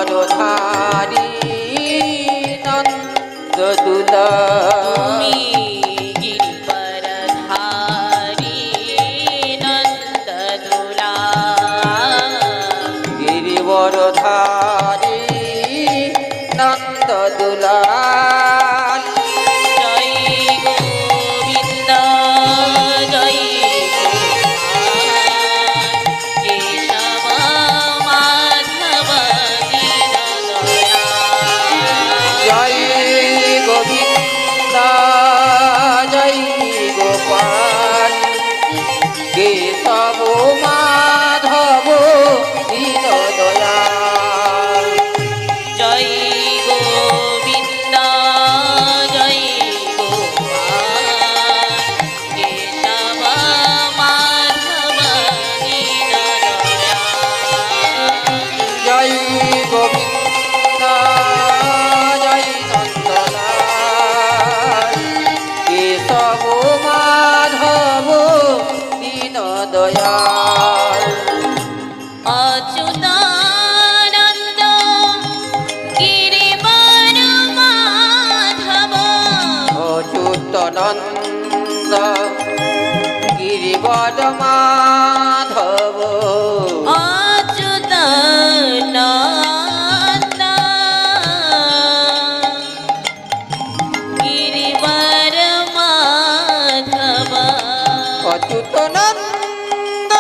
গিরিবরধারী নন্দদুলা তুমি গিরিবরধারী নন্দদুলা গিরিবরধারী নন্দদুলা কেশব মাধব দীন দয়াল জয় গোবিন্দ জয় গোপাল কেশব মাধব দীন দয়াল জয় গোবিন্দ জয় নন্দলাল কেশব মাধব দীন দয়াল অচ্যুতানন্দ গিরিবর মাধব অচ্যুতানন্দ গিরিবর মাধব অচ্যুতানন্দ গিরিবর মাধব অচ্যুতানন্দ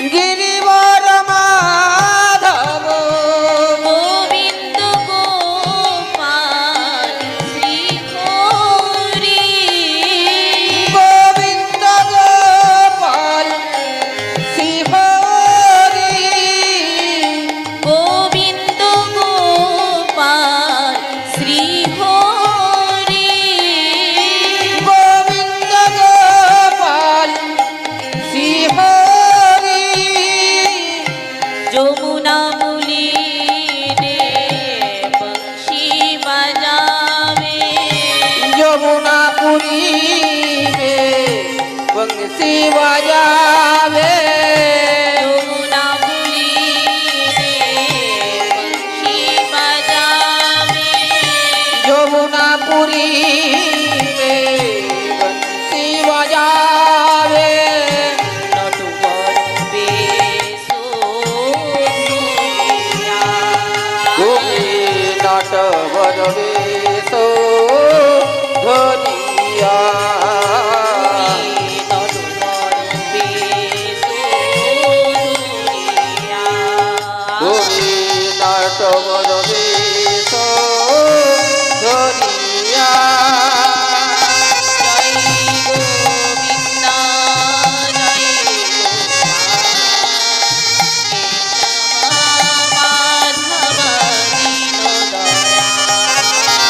গিরিবর মাধব গোবিন্দ গোপাল শ্রী হরি গোবিন্দ গোপাল শ্রী হরি গোবিন্দ গোপাল শ্রী হরি গোবিন্দ গোপাল শ্রী হরি যমুনা মুলিনে বংশী বাজাবে যমুনা পুরীবে বংশী বাজাবে যমুনা মুলিনে বংশী বাজাবে যমুনা পুরীবে বংশী বাজাবে নটবর বেশ ধরিয়া তুমি নটবর বেশ ধরিয়া নটবর বেশ ধরিয়া তুমি নটবর বেশ ধরিয়া জয় গোবিন্দ জয় গোপাল কেশব মাধব দীন দয়াল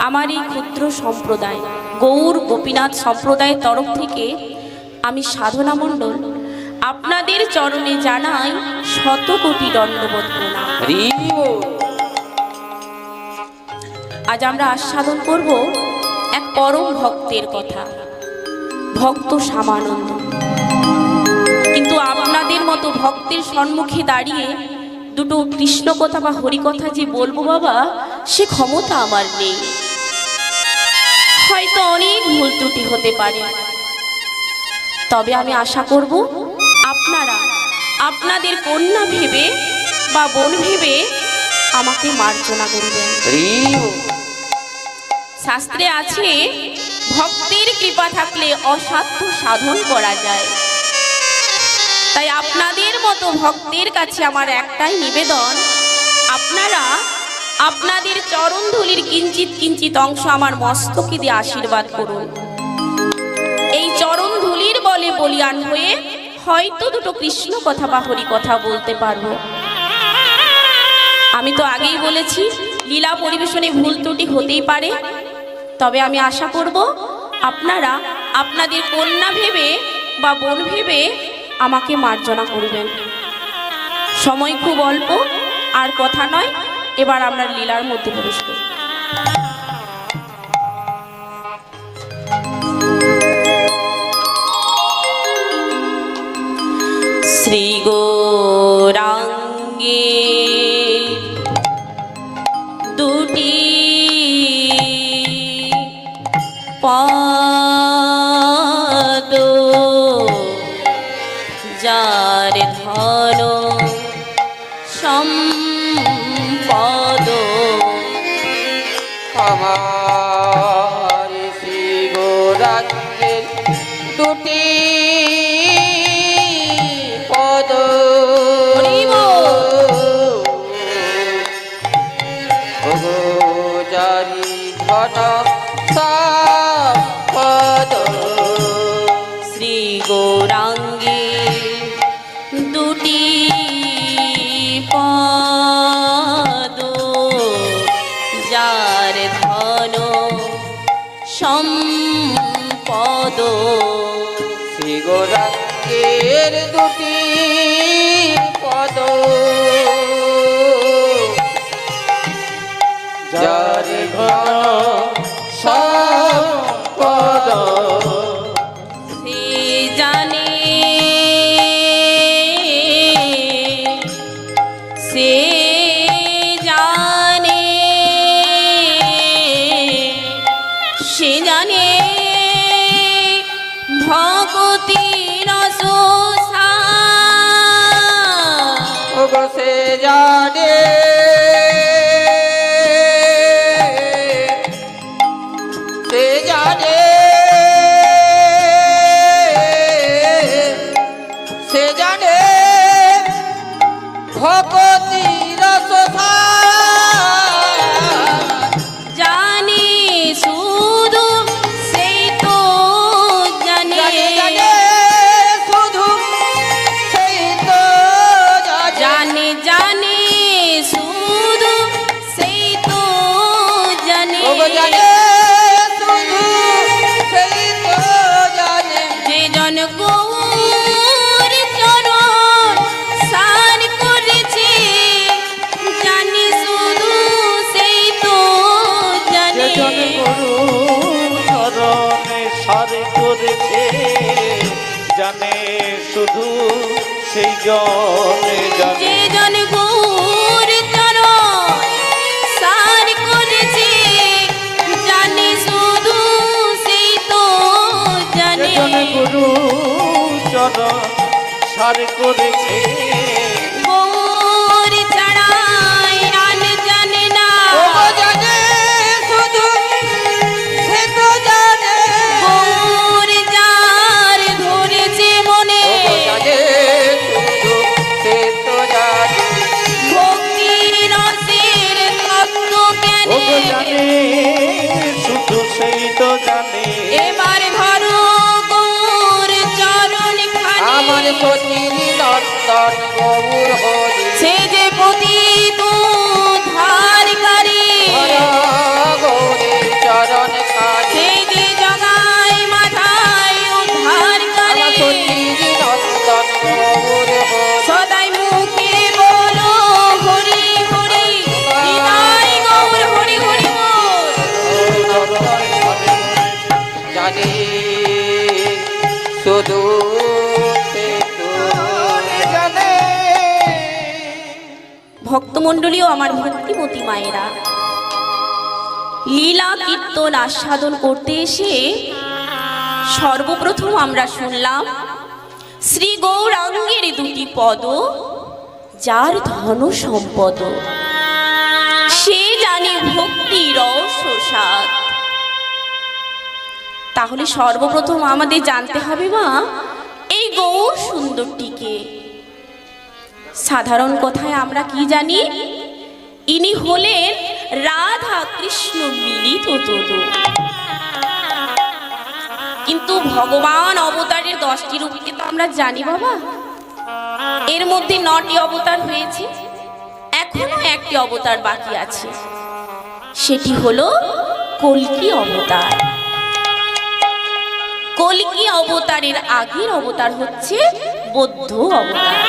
আমার এই ক্ষুদ্র সম্প্রদায় গৌর গোপীনাথ সম্প্রদায়ের তরফ থেকে আমি সাধনা মণ্ডল আপনাদের চরণে জানাই শত কোটি দণ্ডবোধ প্রণাম। হরি বল। আজ আমরা আস্বাদন করব এক পরম ভক্তের কথা, ভক্ত শ্যামানন্দ। কিন্তু আপনাদের মতো ভক্তের সম্মুখে দাঁড়িয়ে দুটো কৃষ্ণ কথা বা হরি কথা যে বলবো বাবা, সে ক্ষমতা আমার নেই। হয়তো অনেক ভুল ত্রুটি হতে পারে, তবে আমি আশা করব আপনারা আপনাদের কন্যা ভেবে বা বোন ভেবে আমাকে মার্জনা করবেন। হরি বল। শাস্ত্রে আছে ভক্তের কৃপা থাকলে অসাধ্য সাধন করা যায়। তাই আপনাদের মতো ভক্তের কাছে আমার একটাই নিবেদন, আপনারা আপনাদের চরণ ধুলির কিঞ্চিত কিঞ্চিত অংশ আমার মস্তকে দিয়ে আশীর্বাদ করুন। এই চরণ ধুলির বলে বলিয়ান হয়ে হয়তো দুটো কৃষ্ণ কথা বা হরি কথা বলতে পারবো। আমি তো আগেই বলেছি লীলা পরিবেশনে ভুল ত্রুটি হতেই পারে, তবে আমি আশা করব আপনারা আপনাদের কন্যা ভেবে বা বোন ভেবে আমাকে মার্জনা করবেন। সময় খুব অল্প, আর কথা নয়, এবার আমরা লীলার মধ্যে প্রবেশ করি। শ্রী গৌরাঙ্গে দুটি পাদ যার ধন সম্পদ, আমার শ্রী গৌরাঙ্গের দুটি পদ জারি ধন সম্পদ। শ্রী গৌরাঙ্গে দুটি পদ যার ধন সম্পদ, শ্রী গৌরাঙ্গের দুটি পদ যার ঘন সম্পদ। সে জানে সে জানে সে জানে ভগতি রসসা, ওগো সে জানে সে জানে সে জানে ভগতি রসসা। জানে শুধু সেই তো জানে, জানে শুধু সেই তো জানে। জানে জানে শুধু সেই তো জানে, ওগো জানে শুধু সেই তো জানে। যে জন গৌর চরণ সার করেছে, জানে শুধু সেই তো জানে। গুরু চরণে সার করেছে, জানে শুধু সেই জনে জানে। যে জন গৌর চরণ সার করেছে, জানে শুধু সেই তো জানে। গুরু চরণ সার করেছে, গৌর ছাড়াই আর জানে না, ওগো জানে শুধু সে তো জানে। গৌর যার ধরেছে মনে, ওগো জানে শুধু সে তো জানে। ভক্তি রসের তত্ত্ব জ্ঞানে, ওগো জানে শুধু সেই তো জানে। এবার ধরো গৌর চরণ আমার খানি, সতীর নন্দন গৌর হরি সে যে পতিত ধারকারী, গৌরের ভক্তমণ্ডলীও আমার ভক্তিমতী মায়েরা, লীলা কীর্তন আস্বাদন করতে এসে সর্বপ্রথম আমরা শুনলাম শ্রী গৌরাঙ্গের দুটি পদ, যার ধন সম্পদ সে জানে ভক্তি রস স্বাদ। তাহলে সর্বপ্রথম আমাদের জানতে হবে মা, এই গৌর সুন্দরটিকে সাধারণ কথায় আমরা কি জানি, ইনি হলেন রাধা কৃষ্ণ মিলিত তনু। কিন্তু ভগবান অবতারের 10টি রূপকে তো আমরা জানি বাবা, এর মধ্যে 9টি অবতার হয়েছে, এখনো একটি অবতার বাকি আছে, সেটি হলো কল্কি অবতার। কল্কি অবতারের আগের অবতার হচ্ছে বৌদ্ধ অবতার।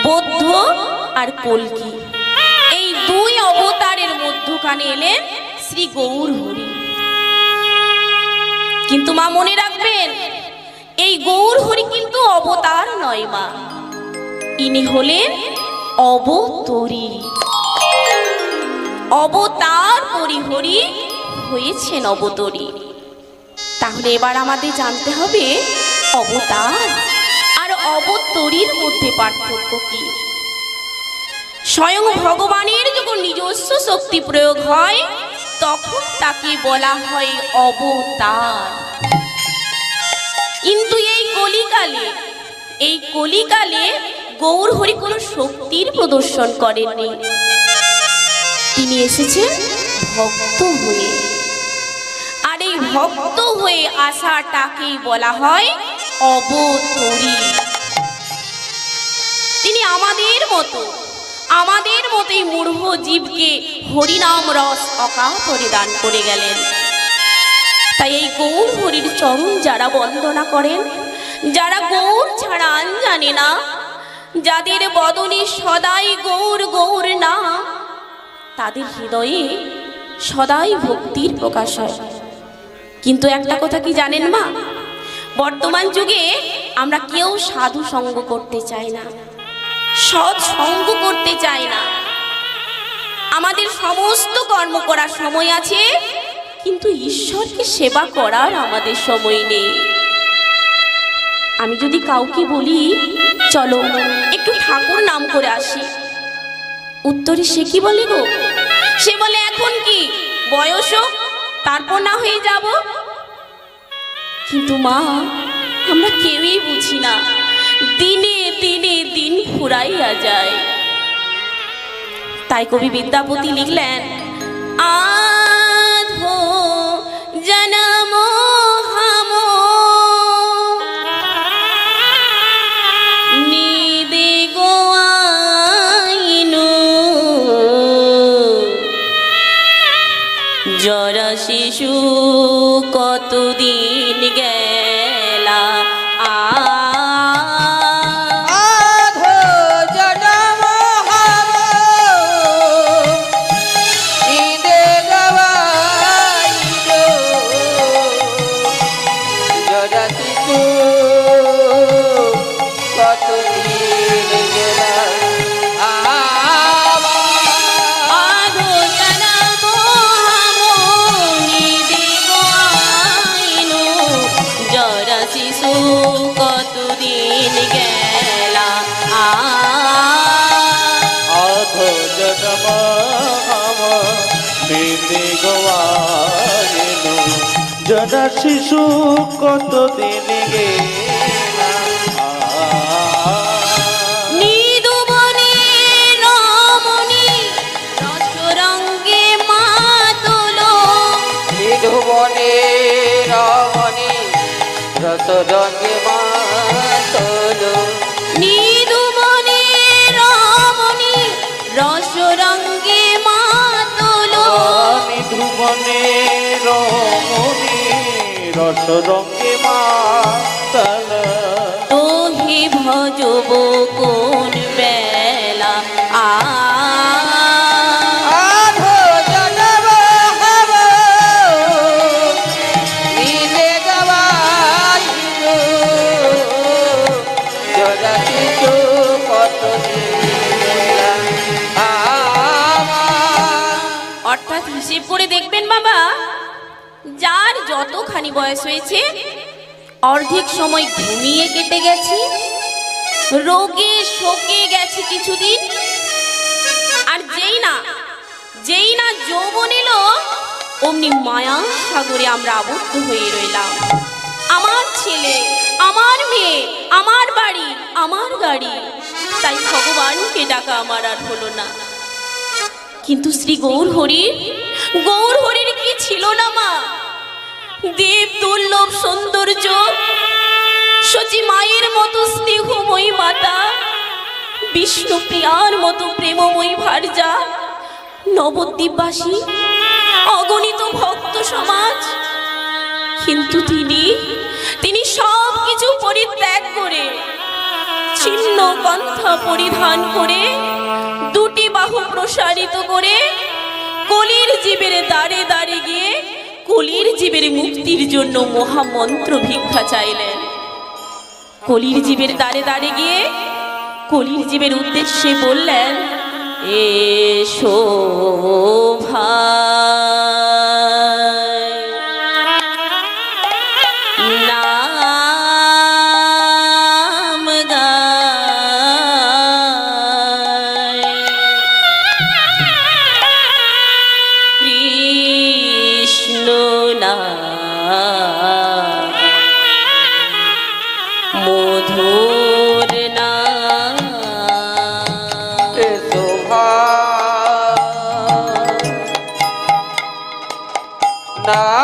বৌদ্ধ আর কল্কি এই দুই অবতারের মধ্যখানে এলেন শ্রী গৌর হরি। কিন্তু মা মনে রাখবেন, এই গৌর হরি কিন্তু অবতার নয় মা, ইনি হলেন অবতরী। অবতার হরি হয়েছেন অবতরী। তাহলে এবার আমাদের জানতে হবে অবতার আর অবতরীর মধ্যে পার্থক্য কি। স্বয়ং ভগবানের যখন নিজস্ব শক্তি প্রয়োগ হয় তখন তাকে বলা হয় অবতার। কিন্তু এই কলিকালে গৌর হরি কোনো শক্তির প্রদর্শন করেননি, তিনি এসেছেন ভক্ত হয়ে। আর এই ভক্ত হয়ে আসাটাকেই বলা হয় অবতরী। তিনি আমাদের মতোই মূঢ় জীবকে হরিনাম রস অকাতরে দান করে গেলেন। তাই এই গৌর হরির চরণ যারা বন্দনা করেন, যারা গৌর ছাড়া আন জানে না, যাদের বদনে সদাই গৌর গৌর না, তাদের হৃদয়ে সদাই ভক্তির প্রকাশ হয়। কিন্তু একটা কথা কি জানেন মা, বর্তমান যুগে আমরা কেউ সাধু সঙ্গ করতে চাই না, সৎ সঙ্গ করতে চাই না। আমাদের সমস্ত কর্ম করার সময় আছে, কিন্তু ঈশ্বরকে সেবা করার আমাদের সময় নেই। আমি যদি কাউকে বলি চলো একটু ঠাকুর নাম করে আসি, উত্তরে সে কি বলে গো, সে বলে এখন কি বয়স হোক তারপর না হয়ে যাব। কিন্তু মা, আমরা কেউই বুঝি না, দিনে দিনে দিন ফুরাইয়া যায়। তাই কবি বিদ্যাপতি লিখলেন, আধো জনম হাম নিদে গোয়াইনু জরা শিশু কতদিন গেলা। জরা শিশু কতদিন গেলা। নিদুবনে রমণী রসরঙ্গে মাতলো, নিধুবনে রমণী রসরঙ্গে মাতলো, নিদুবনে রমণী রসরঙ্গে মাতলো, নিধুবনে রমণী রসরঙ্গে মাতলো, তোহে ভজব কোন বেলা। আধো জনম হব নিদে গবাইনু জরা শিশু কতদিন গেলা। দেখবেন বাবা, যার যতখানি বয়স হয়েছে অর্ধেক সময় ঘুমিয়ে কেটে গেছে, রোগে শোকে গেছে কিছুদিন, আর যেই না যৌবন এলো অমনি মায়া সাগরে আমরা আবদ্ধ হয়ে রইলাম। আমার ছেলে, আমার মেয়ে, আমার বাড়ি, আমার গাড়ি, তাই ভগবানকে ডাকা আমার আর হলো না। কিন্তু শ্রী গৌরহরির কি ছিল না মা? দেব দুর্লভ সৌন্দর্য, সচি মায়ের মতো স্নেহময়ী মাতা, বিষ্ণুপ্রিয়ার মতো প্রেমময়ী ভার্যা, নবদ্বীপবাসী, অগণিত ভক্ত সমাজ। কিন্তু তিনি সব কিছু পরিত্যাগ করে, ছিন্ন কণ্ঠা পরিধান করে, দুটি বাহু প্রসারিত করে কলির জীবের দ্বারে দ্বারে গিয়ে কলির জীবের মুক্তির জন্য মহামন্ত্র ভিক্ষা চাইলেন। কলির জীবের দ্বারে দ্বারে গিয়ে কলির জীবের উদ্দেশ্যে বললেন, এসো ভাই, নাম গায়, কৃষ্ণ নাম মধুর নাম। এসো ভাই, নাম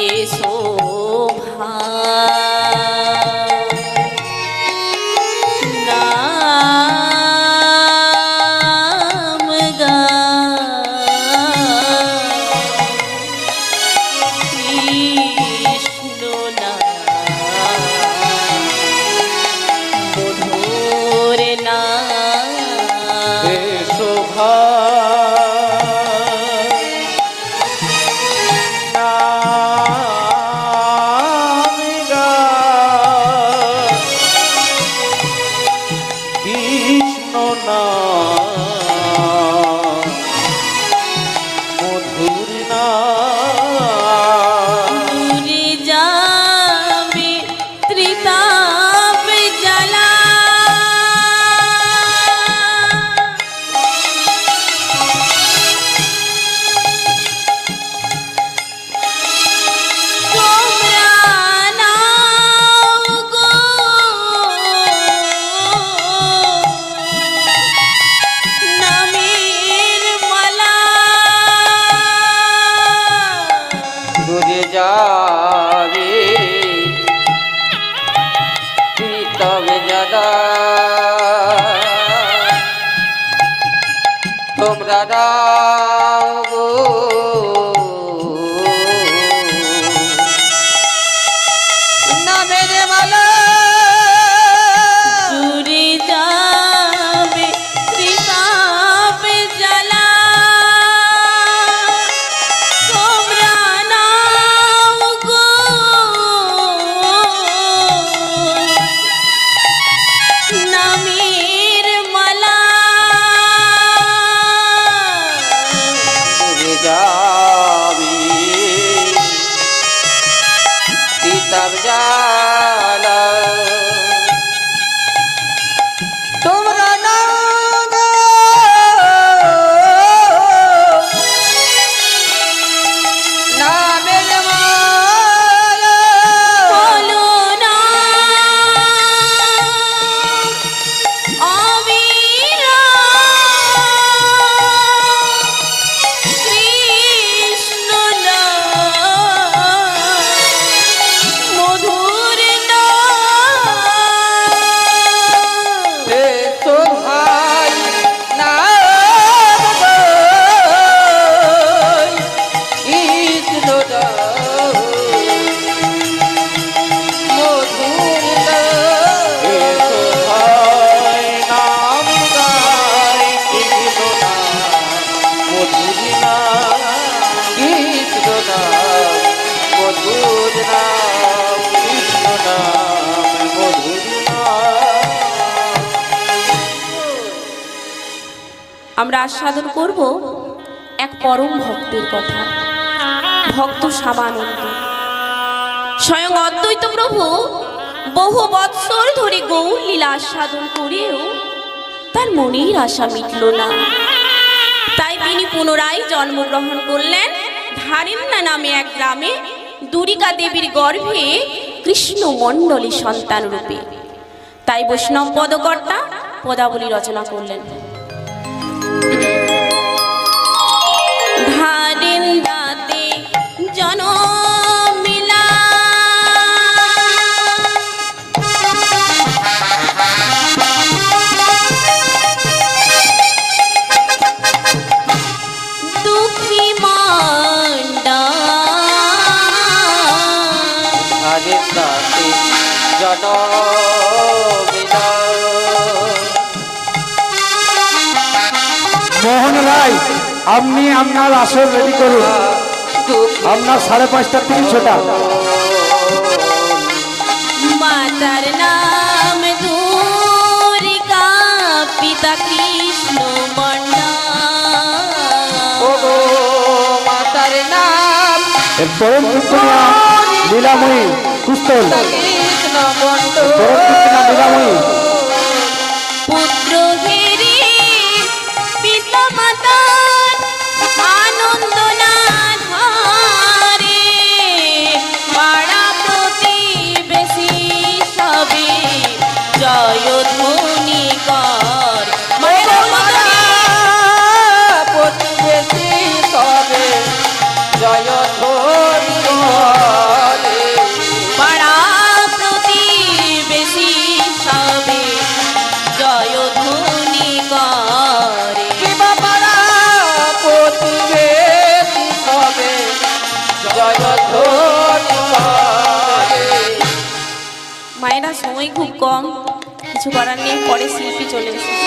এসো ভাই, নাম গায়, কৃষ্ণ নাম মধুর নাম। এসো ভাই, নাম গায়, কৃষ্ণ নাম মধুর নাম। দূরে যাবে ত্রিতাপ জ্বালা, তোমরা নাও গো নামের মালা। দূরে যাবে তবে জাদা, তোমরা দাও গো নামের মালা। দূরে যাবে ত্রিতাপ জ্বালা, তোমরা নাও গো নামের মালা। দূরে যাবি তিতাব জ্বালা, তোমরা না গো নামের মালা। বলো না অবিরাম কৃষ্ণ নাম মধুর নাম। মধুর নাম কৃষ্ণ নাম মধুর নাম। আমরা আস্বাদন করব এক পরম ভক্তের কথা, ভক্ত শ্যামানন্দ। স্বয়ং অদ্বৈত প্রভু বহু বৎসর ধরে গৌর লীলা আস্বাদন করেও তার মনের আশা মিটল না। তাই তিনি পুনরায় জন্মগ্রহণ করলেন ধারিন্না নামে এক গ্রামে, দুর্গা দেবীর গর্ভে কৃষ্ণ মণ্ডলী সন্তান রূপে। তাই বৈষ্ণব পদকর্তা পদাবলী রচনা করলেন। ধারিন্দাতে জনমিলা দুঃখী মন্ডা আরে তাতে জনমিলা মোহন রায়, আপনি আপনার আসর রেডি করুন। আপনার 5:30 300টা। মাতার নাম দুর্গা, পিতা কৃষ্ণ মন্ডা। ওগো মাতার নাম এর পরম পুত্রিয়া লীলাময়ী কুস্তল, কৃষ্ণ বন্ধ পরম পুত্রিয়া লীলাময়ী। পুত্র হেরি পিতা মাতার আনন্দ না ধরে, পাড়া প্রতিবেশী সবে জয় ধ্বনি কর। প্রতিবেশী সবে জয় ধ্বনি করে। পাড়া প্রতিবেশী সবে জয় ধ্বনি করে। কিবা পাড়া প্রতিবেশী সবে জয় ধ্বনি করে। মায়েরা সময় খুব কম, কিছু করার নেই, পরে শিল্পী চলে এসেছে।